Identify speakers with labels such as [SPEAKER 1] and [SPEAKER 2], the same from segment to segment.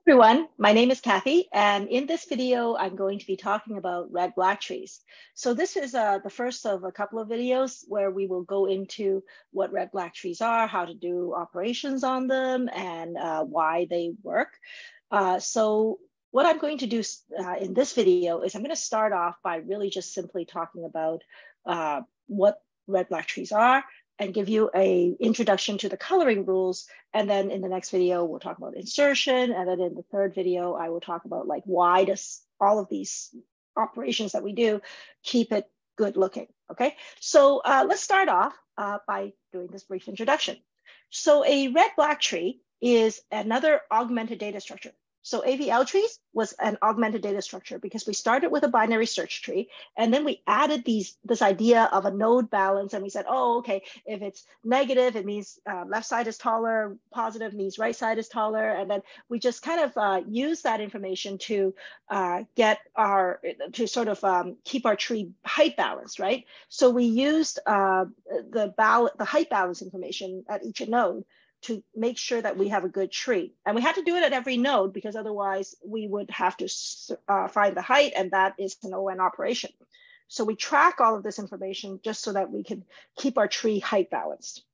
[SPEAKER 1] Everyone, my name is Kathy, and in this video, I'm going to be talking about red-black trees. So this is the first of a couple of videos where we will go into what red-black trees are, how to do operations on them, and why they work. So what I'm going to do in this video is I'm going to start off by really just simply talking about what red-black trees are, and give you an introduction to the coloring rules. And then in the next video, we'll talk about insertion. And then in the third video, I will talk about like, why does all of these operations that we do keep it good looking, okay? So let's start off by doing this brief introduction. So a red-black tree is another augmented data structure. So AVL trees was an augmented data structure because we started with a binary search tree, and then we added this idea of a node balance, and we said, oh, okay, if it's negative, it means left side is taller, positive means right side is taller, and then we just kind of use that information to sort of keep our tree height balanced, right? So we used the height balance information at each node to make sure that we have a good tree. And we had to do it at every node because otherwise we would have to find the height, and that is an ON operation. So we track all of this information just so that we can keep our tree height balanced.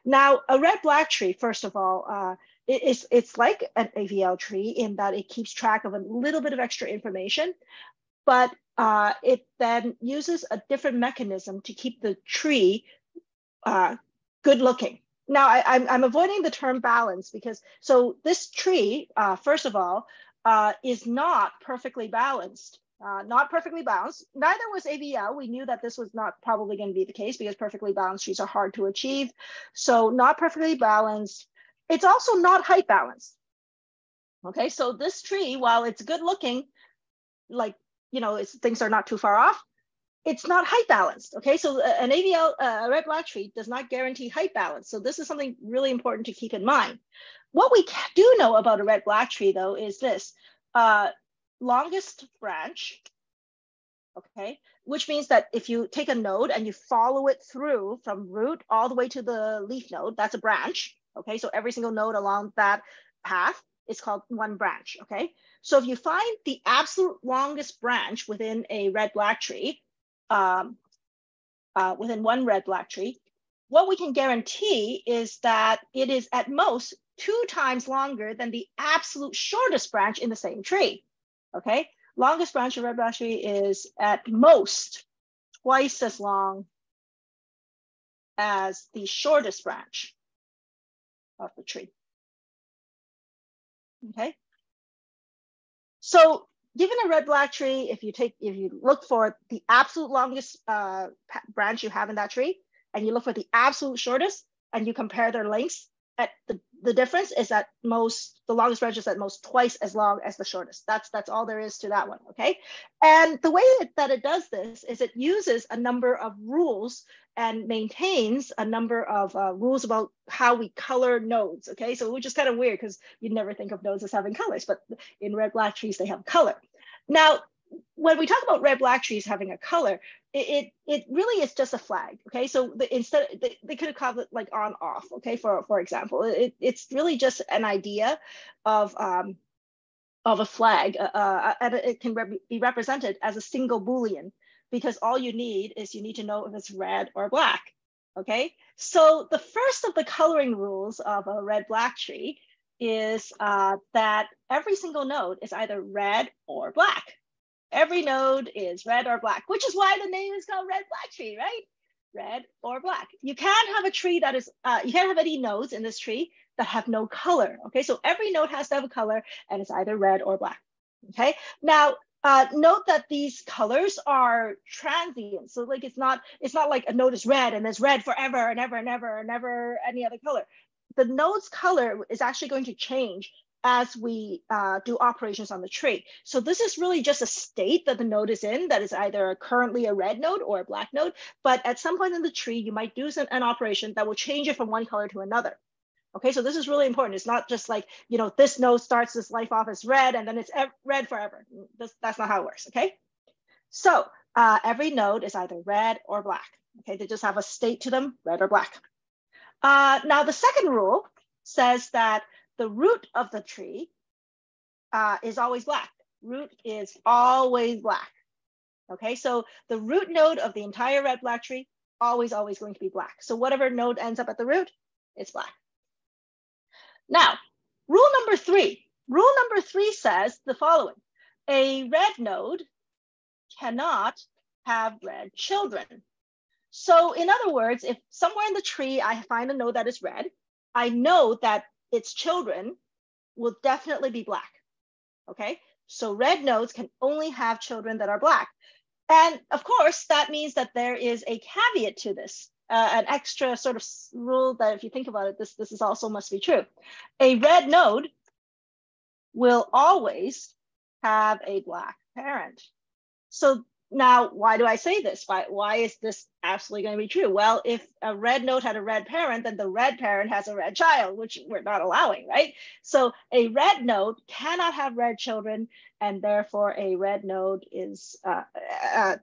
[SPEAKER 1] Now, a red-black tree, first of all, it's like an AVL tree in that it keeps track of a little bit of extra information, but it then uses a different mechanism to keep the tree good looking. Now, I'm avoiding the term balance because, so this tree, first of all, is not perfectly balanced. Not perfectly balanced. Neither was AVL. We knew that this was not probably going to be the case because perfectly balanced trees are hard to achieve. So not perfectly balanced. It's also not height balanced. Okay, so this tree, while it's good looking, like, you know, things are not too far off, it's not height balanced, okay? So an AVL, a red-black tree does not guarantee height balance. So this is something really important to keep in mind. What we do know about a red-black tree though is this, longest branch, okay? Which means that if you take a node and you follow it through from root all the way to the leaf node, that's a branch, okay? So every single node along that path is called one branch, okay? So if you find the absolute longest branch within a red-black tree, within one red-black tree, what we can guarantee is that it is at most 2 times longer than the absolute shortest branch in the same tree, okay? Longest branch of red-black tree is at most twice as long as the shortest branch of the tree, okay? So given a red-black tree, if you look for the absolute longest branch you have in that tree, and you look for the absolute shortest, and you compare their lengths, at the difference is at most, the longest branch is at most twice as long as the shortest. That's all there is to that one, okay? And the way that it does this is it uses a number of rules and maintains a number of rules about how we color nodes, okay? So which is kind of weird because you'd never think of nodes as having colors, but in red-black trees, they have color. Now, when we talk about red-black trees having a color, it really is just a flag, okay? So instead, they could have called it like on off, okay? For example, it's really just an idea of a flag, and it can be represented as a single Boolean because all you need to know if it's red or black, okay? So the first of the coloring rules of a red-black tree is that every single node is either red or black. Every node is red or black, which is why the name is called red-black tree, right? Red or black. You can't have a tree that is, you can't have any nodes in this tree that have no color, okay? So every node has to have a color and it's either red or black, okay? Now, note that these colors are transient. So like, it's not like a node is red and it's red forever and ever and ever and never any other color. The node's color is actually going to change as we do operations on the tree. So this is really just a state that the node is in that is either currently a red node or a black node, but at some point in the tree, you might do an operation that will change it from one color to another. Okay, so this is really important. It's not just like, you know, this node starts this life off as red and then it's red forever. That's not how it works, okay? So every node is either red or black. Okay, they just have a state to them, red or black. Now the second rule says that the root of the tree is always black. Root is always black. Okay, so the root node of the entire red-black tree, always going to be black. So whatever node ends up at the root, it's black. Now, rule number three. Rule number three says the following. A red node cannot have red children. So in other words, if somewhere in the tree I find a node that is red, I know that its children will definitely be black. Okay, so red nodes can only have children that are black. And of course, that means that there is a caveat to this, an extra sort of rule that if you think about it, this is also must be true. A red node will always have a black parent. So now, why do I say this? Why is this absolutely going to be true? Well, if a red node had a red parent, then the red parent has a red child, which we're not allowing, right? So a red node cannot have red children, and therefore a red node is,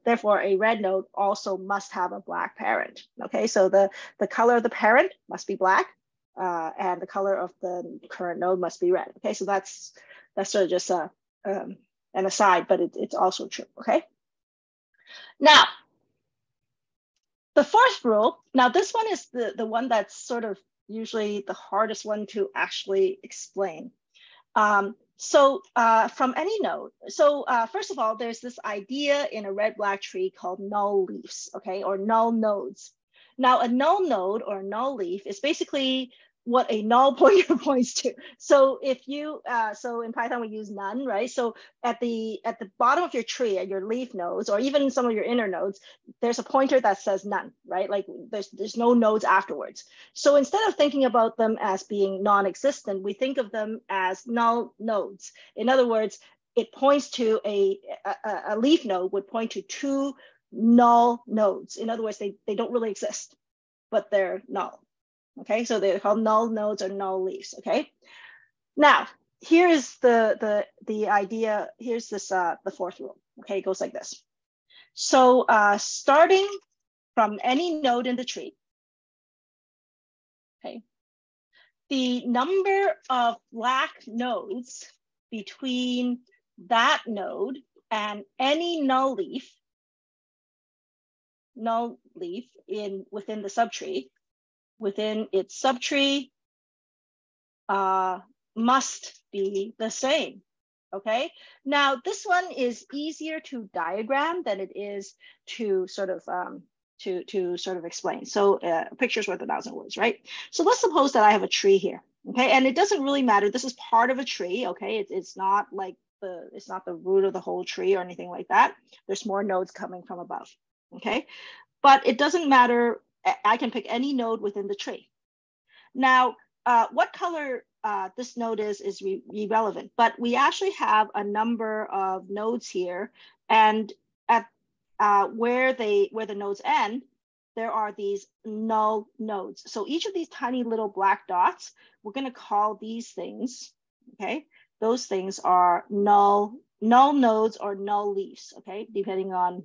[SPEAKER 1] therefore a red node also must have a black parent. Okay, so the color of the parent must be black, and the color of the current node must be red. Okay, so that's sort of just an aside, but it's also true. Okay. Now, the fourth rule, now this one is the one that's sort of usually the hardest one to actually explain. From any node, so first of all, there's this idea in a red-black tree called null leaves, okay, or null nodes. Now, a null node or null leaf is basically what a null pointer points to. So if you, so in Python we use none, right? So at the bottom of your tree, at your leaf nodes, or even some of your inner nodes, there's a pointer that says none, right? Like there's no nodes afterwards. So instead of thinking about them as being non-existent, we think of them as null nodes. In other words, it points to a leaf node would point to two null nodes. In other words, they don't really exist, but they're null. Okay, so they're called null nodes or null leaves. Okay, now here is the idea. Here's this the fourth rule. Okay, it goes like this. So starting from any node in the tree, okay, the number of black nodes between that node and any null leaf within the subtree, within its subtree, must be the same. Okay, now this one is easier to diagram than it is to sort of explain. So picture's worth 1,000 words, right? So let's suppose that I have a tree here. Okay, and it doesn't really matter. This is part of a tree. Okay, it's not like it's not the root of the whole tree or anything like that. There's more nodes coming from above. Okay, but it doesn't matter. I can pick any node within the tree. Now, what color this node is irrelevant, but we actually have a number of nodes here, and at where the nodes end, there are these null nodes. So each of these tiny little black dots, we're going to call these things, okay? Those things are null nodes or null leaves, okay? Depending on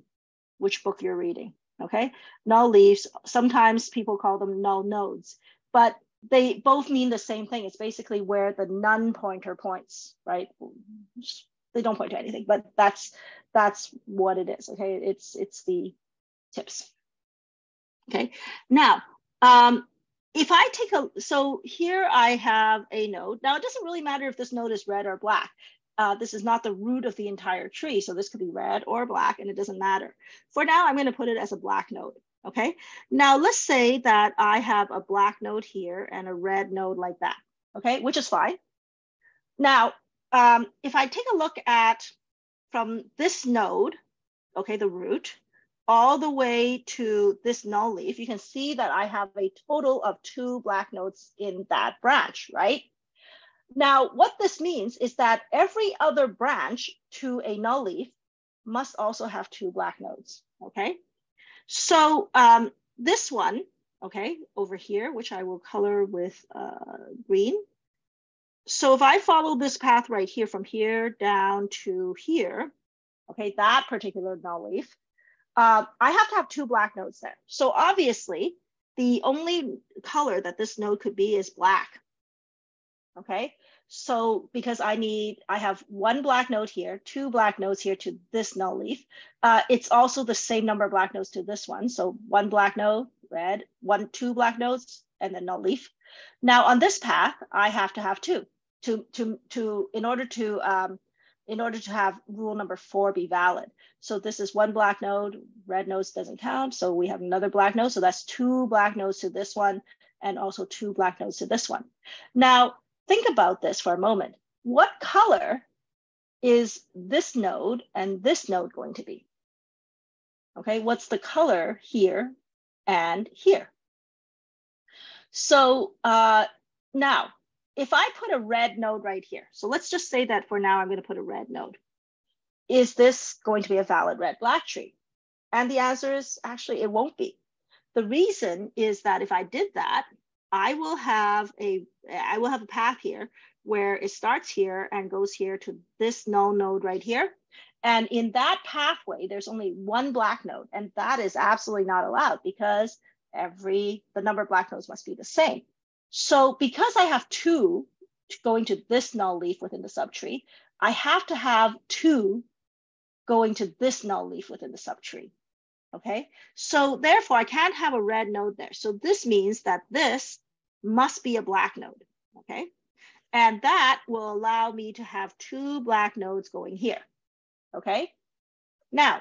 [SPEAKER 1] which book you're reading. Okay, null leaves, sometimes people call them null nodes, but they both mean the same thing. It's basically where the none pointer points, right? They don't point to anything, but that's what it is. Okay, it's the tips. Okay, now if I take so here I have a node. Now it doesn't really matter if this node is red or black. This is not the root of the entire tree, so this could be red or black, and it doesn't matter. For now, I'm going to put it as a black node. Okay. Now let's say that I have a black node here and a red node like that. Okay, which is fine. Now, if I take a look at from this node, okay, the root, all the way to this null leaf, you can see that I have a total of 2 black nodes in that branch, right? Now, what this means is that every other branch to a null leaf must also have 2 black nodes, okay? So this one, okay, over here, which I will color with green. So if I follow this path right here, from here down to here, okay, that particular null leaf, I have to have 2 black nodes there. So obviously, the only color that this node could be is black. Okay, So because I have one black node here, two black nodes here to this null leaf. It's also the same number of black nodes to this one. So one black node, red, two black nodes, and then null leaf. Now on this path, I have to have two in order to have rule number 4 be valid. So this is one black node, red nodes doesn't count. So we have another black node. So that's two black nodes to this one and also two black nodes to this one. Now, think about this for a moment. What color is this node and this node going to be? Okay, what's the color here and here? So now, if I put a red node right here, so let's just say that for now I'm going to put a red node. Is this going to be a valid red-black tree? And the answer is actually it won't be. The reason is that if I did that, I will have a path here where it starts here and goes here to this null node right here. And in that pathway, there's only one black node, and that is absolutely not allowed because the number of black nodes must be the same. So because I have two going to this null leaf within the subtree, I have to have two going to this null leaf within the subtree. Okay, so therefore I can't have a red node there. So this means that this must be a black node. Okay, and that will allow me to have two black nodes going here. Okay, now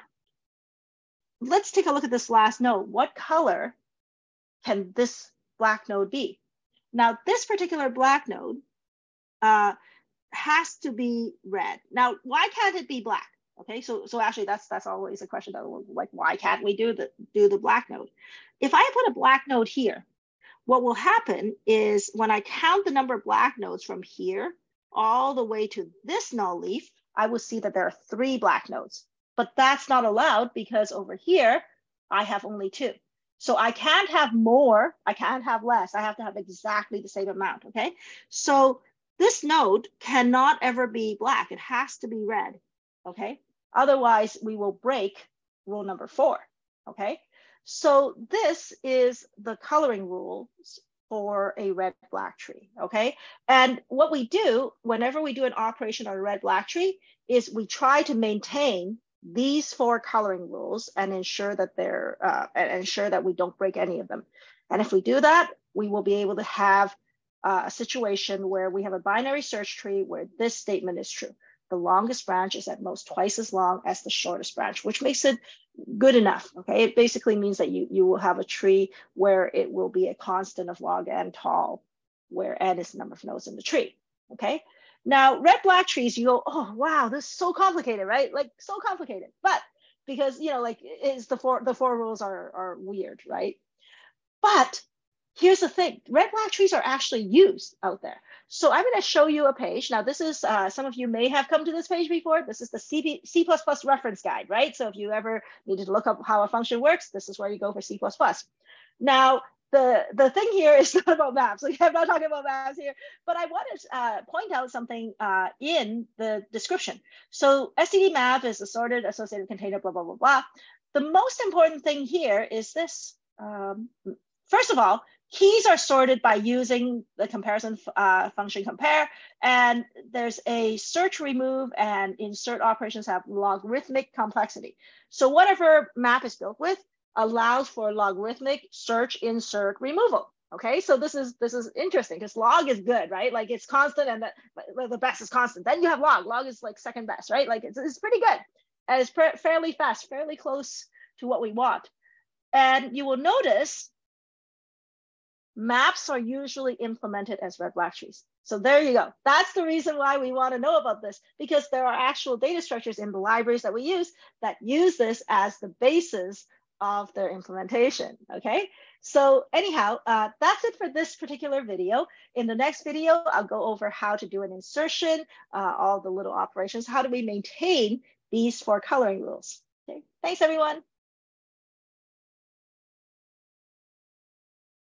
[SPEAKER 1] let's take a look at this last node. What color can this black node be? Now, this particular black node has to be red. Now, why can't it be black? Okay, so actually that's always a question that, like, why can't we do the black node? If I put a black node here, what will happen is when I count the number of black nodes from here all the way to this null leaf, I will see that there are 3 black nodes. But that's not allowed because over here, I have only 2. So I can't have more, I can't have less, I have to have exactly the same amount, okay? So this node cannot ever be black, it has to be red, okay? Otherwise, we will break rule number 4, okay? So this is the coloring rules for a red-black tree, okay? And what we do whenever we do an operation on a red-black tree is we try to maintain these 4 coloring rules and ensure that we don't break any of them. And if we do that, we will be able to have a situation where we have a binary search tree where this statement is true. The longest branch is at most twice as long as the shortest branch, which makes it good enough. Okay, it basically means that you will have a tree where it will be a constant of log n tall, where n is the number of nodes in the tree. Okay. Now, red-black trees, you go, oh, wow, this is so complicated, right? Like, so complicated. But because, you know, like, the four rules are weird, right? But here's the thing, red-black trees are actually used out there. So I'm going to show you a page. Now, this is, some of you may have come to this page before. This is the C++ reference guide, right? So if you ever needed to look up how a function works, this is where you go for C++. Now, the thing here is not about maps. Like, I'm not talking about maps here, but I want to point out something in the description. So std_map is a sorted associated container, blah, blah, blah, blah. The most important thing here is this. First of all, keys are sorted by using the comparison function compare, and there's a search, remove, and insert operations have logarithmic complexity. So whatever map is built with allows for logarithmic search, insert, removal. Okay, so this is interesting because log is good, right? Like, it's constant and the best is constant. Then you have log. Log is like second best, right? Like, it's pretty good. And it's fairly fast, fairly close to what we want. And you will notice maps are usually implemented as red-black trees. So there you go. That's the reason why we want to know about this, because there are actual data structures in the libraries that we use that use this as the basis of their implementation, okay? So anyhow, that's it for this particular video. In the next video, I'll go over how to do an insertion, all the little operations. How do we maintain these 4 coloring rules? Okay, thanks everyone.